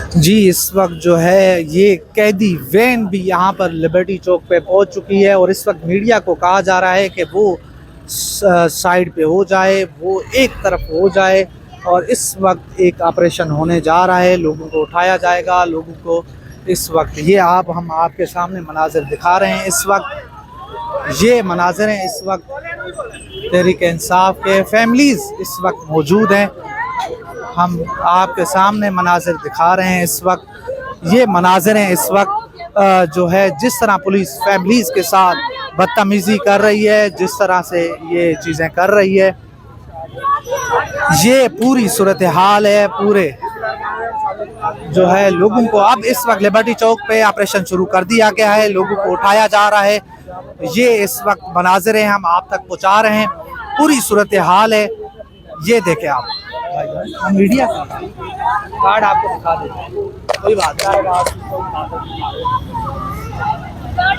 जी, इस वक़्त जो है ये कैदी वैन भी यहाँ पर लिबर्टी चौक पे पहुँच चुकी है और इस वक़्त मीडिया को कहा जा रहा है कि वो साइड पे हो जाए, वो एक तरफ हो जाए और इस वक़्त एक ऑपरेशन होने जा रहा है, लोगों को उठाया जाएगा, लोगों को इस वक़्त ये हम आपके सामने मनाज़िर दिखा रहे हैं इस वक़्त, ये मनाज़िर हैं इस वक़्त तहरीक-ए-इंसाफ के फैमिलीज़ इस वक़्त मौजूद हैं। हम आपके सामने मनाज़िर दिखा रहे हैं इस वक्त, ये मनाज़िर हैं इस वक्त जो है जिस तरह पुलिस फैमिलीज़ के साथ बदतमीज़ी कर रही है, जिस तरह से ये चीज़ें कर रही है, ये पूरी सूरत हाल है। पूरे जो है लोगों को अब इस वक्त लिबर्टी चौक पे ऑपरेशन शुरू कर दिया गया है, लोगों को उठाया जा रहा है। ये इस वक्त मनाज़िर हैं हम आप तक पहुँचा रहे हैं, पूरी सूरत हाल है, ये देखें आप। हम मीडिया कार्ड आपको दिखा देते हैं, कोई बात नहीं,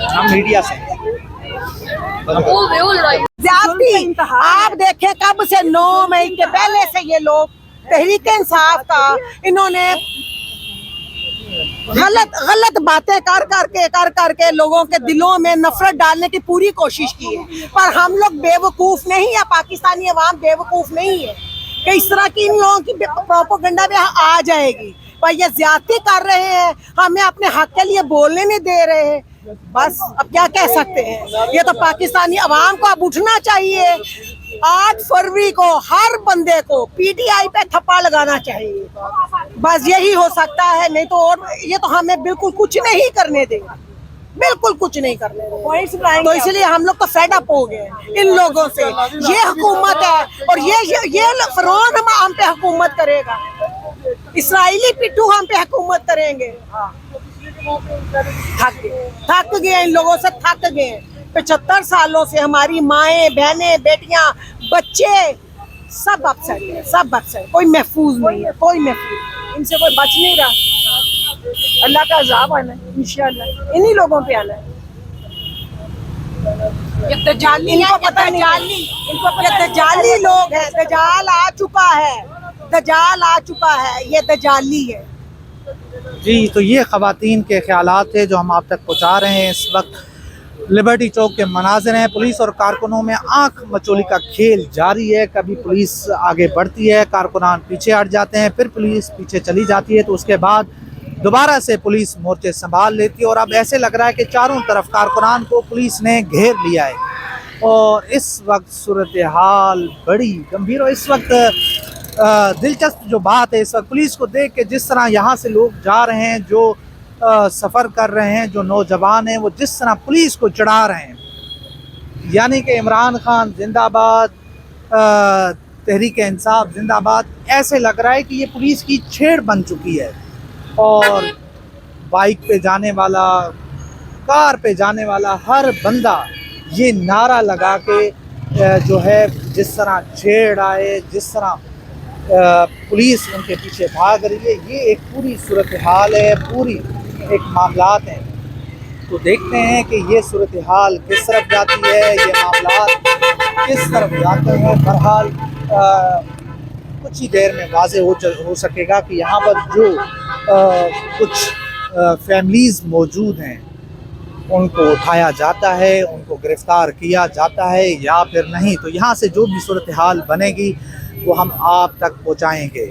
हम मीडिया से ज्यादती आप देखें कब से 9 मई के पहले से ये लोग तहरीक इंसाफ का इन्होंने गलत गलत बातें कर करके लोगों के दिलों में नफरत डालने की पूरी कोशिश की है। पर हम लोग बेवकूफ नहीं है, पाकिस्तानी अवाम बेवकूफ नहीं है कि इस तरह की इन लोगों की प्रोपोगंडा में आ जाएगी। पर ये ज्यादती कर रहे हैं, हमें अपने हक के लिए बोलने नहीं दे रहे हैं। बस अब क्या कह सकते हैं, ये तो पाकिस्तानी अवाम को अब उठना चाहिए। 8 फरवरी को हर बंदे को पीटीआई पे थप्पड़ लगाना चाहिए, बस यही हो सकता है। नहीं तो और ये तो हमें बिल्कुल कुछ नहीं करने देगा, बिल्कुल कुछ नहीं करने देगा। तो इसलिए हम लोग तो फेड अप हो गए इन लोगों से। ये हुकूमत है और ये फरौन हम पे हुकूमत करेगा, इसराइली पिट्ठू हम पे हुकूमत करेंगे। थक गए इन लोगों से, थक गए। 75 सालों से हमारी माएं, बहनें, बेटियां, बच्चे सब अपसेट है, सब अपसेट। कोई महफूज नहीं है, कोई महफूज, इनसे कोई बच नहीं रहा। अल्लाह का अज़ाब आना है इंशाअल्लाह, इन्हीं लोगों पे आना है। इनको पता नहीं, इनको ये दजाली लोग हैं। दजाल आ चुका है, दजाल आ चुका है, ये दजाली है। जी, तो ये ख़वातीन के ख़यालात थे जो हम आप तक पहुँचा रहे हैं। इस वक्त लिबर्टी चौक के मनाज़िर हैं, पुलिस और कारकुनों में आँख मचोली का खेल जारी है। कभी पुलिस आगे बढ़ती है, कारकुनान पीछे हट जाते हैं, फिर पुलिस पीछे चली जाती है, तो उसके बाद दोबारा से पुलिस मोर्चे संभाल लेती है और अब ऐसे लग रहा है कि चारों तरफ कारकुनान को पुलिस ने घेर लिया है और इस वक्त सूरत हाल बड़ी गंभीर। और इस वक्त दिलचस्प जो बात है, इस वक्त पुलिस को देख के जिस तरह यहाँ से लोग जा रहे हैं, जो सफ़र कर रहे हैं, जो नौजवान हैं, वो जिस तरह पुलिस को चढ़ा रहे हैं, यानी कि इमरान खान जिंदाबाद, तहरीक इंसाफ जिंदाबाद, ऐसे लग रहा है कि ये पुलिस की छेड़ बन चुकी है। और बाइक पे जाने वाला, कार पे जाने वाला हर बंदा ये नारा लगा के जो है जिस तरह छेड़ आए, जिस तरह पुलिस उनके पीछे भाग रही है, ये एक पूरी सूरत हाल है, पूरी एक मामलात हैं। तो देखते हैं कि ये सूरत हाल किस तरफ जाती है, ये मामलात किस तरफ जाते हैं। बहरहाल कुछ ही देर में वाज़े हो सकेगा कि यहाँ पर जो कुछ फैमिलीज़ मौजूद हैं उनको उठाया जाता है, उनको गिरफ़्तार किया जाता है या फिर नहीं। तो यहाँ से जो भी सूरत हाल बनेगी वो हम आप तक पहुँचाएँगे।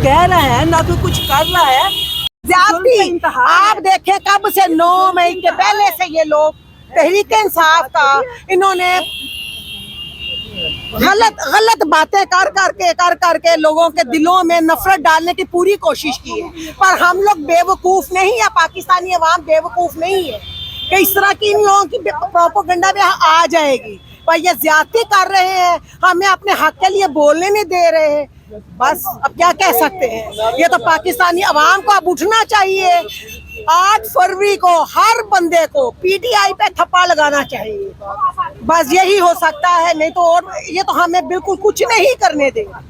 कह रहे हैं ना कोई कुछ कर रहा है। ज्यादती आप देखें कब से 9 मई के पहले से ये लोग तहरीक इंसाफ का इन्होंने गलत बातें कर करके लोगों के दिलों में नफरत डालने की पूरी कोशिश की है। पर हम लोग बेवकूफ नहीं है, पाकिस्तानी अवाम बेवकूफ नहीं है कि इस तरह की इन लोगों की प्रोपेगेंडा में आ जाएगी। पर ये ज्यादती कर रहे हैं, हमें अपने हक के लिए बोलने नहीं दे रहे हैं। बस अब क्या कह सकते हैं, ये तो पाकिस्तानी अवाम को अब उठना चाहिए। 8 फरवरी को हर बंदे को पीटीआई पे थप्पड़ लगाना चाहिए, बस यही हो सकता है। नहीं तो और ये तो हमें बिल्कुल कुछ नहीं करने देगा,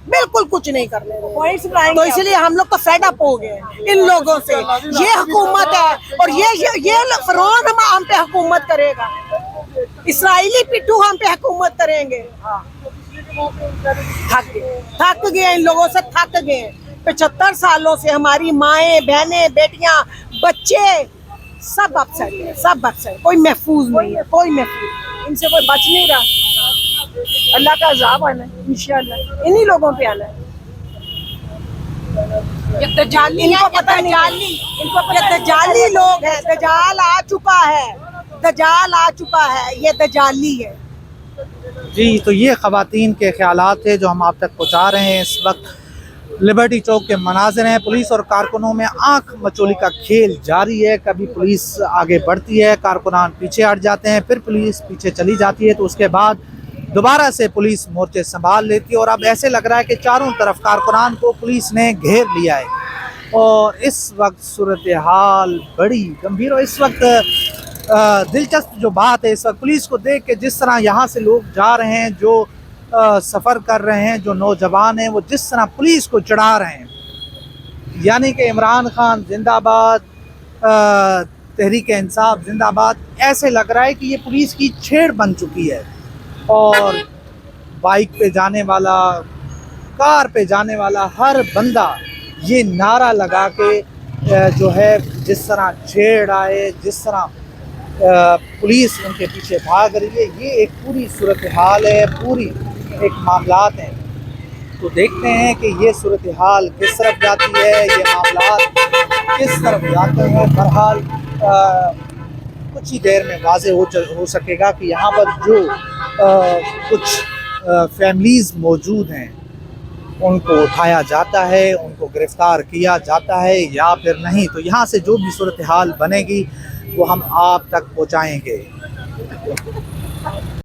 बिल्कुल कुछ नहीं करने देगा। तो इसलिए हम लोग तो फेड अप हो गए इन लोगों से। ये हुकूमत है और ये फिरौन हम पे हुकूमत करेगा, इसराइली पिट्ठू हम पे हुकूमत करेंगे। थक गए इन लोगों से, थक गए। 75 सालों से हमारी माएं, बहनें, बेटियां, बच्चे सब अपसेट है, सब अपसेट। कोई महफूज नहीं है, कोई महफूज, इनसे कोई बच नहीं रहा। अल्लाह का अज़ाब आना है इंशाअल्लाह, इन्हीं लोगों पे आना है। ये दजाली, इनको पता नहीं, ये दजाली लोग हैं। दजाल आ चुका है, दजाल आ चुका है, ये दजाली है। जी, तो ये ख़वातीन के ख़यालात थे जो हम आप तक पहुँचा रहे हैं। इस वक्त लिबर्टी चौक के मनाज़िर हैं। पुलिस और कारकुनों में आंख मचोली का खेल जारी है। कभी पुलिस आगे बढ़ती है, कारकुनान पीछे हट जाते हैं, फिर पुलिस पीछे चली जाती है, तो उसके बाद दोबारा से पुलिस मोर्चे संभाल लेती है। और अब ऐसे लग रहा है कि चारों तरफ कारकुनान को पुलिस ने घेर लिया है और इस वक्त सूरत हाल बड़ी गंभीर। और इस वक्त दिलचस्प जो बात है, इस वक्त पुलिस को देख के जिस तरह यहाँ से लोग जा रहे हैं, जो सफ़र कर रहे हैं, जो नौजवान हैं, वो जिस तरह पुलिस को चढ़ा रहे हैं, यानी कि इमरान खान जिंदाबाद, तहरीक इंसाफ जिंदाबाद, ऐसे लग रहा है कि ये पुलिस की छेड़ बन चुकी है। और बाइक पे जाने वाला, कार पे जाने वाला हर बंदा ये नारा लगा के जो है जिस तरह छेड़ आए, जिस तरह पुलिस उनके पीछे भाग रही है, ये एक पूरी सूरत हाल है, पूरी एक मामलात हैं। तो देखते हैं कि ये सूरत हाल किस तरफ जाती है, ये मामलात किस तरफ जाते हैं। बहरहाल कुछ ही देर में वाज़े हो सकेगा कि यहाँ पर जो कुछ फैमिलीज़ मौजूद हैं उनको उठाया जाता है, उनको गिरफ़्तार किया जाता है या फिर नहीं। तो यहाँ से जो भी सूरत हाल बनेगी वो हम आप तक पहुँचाएँगे।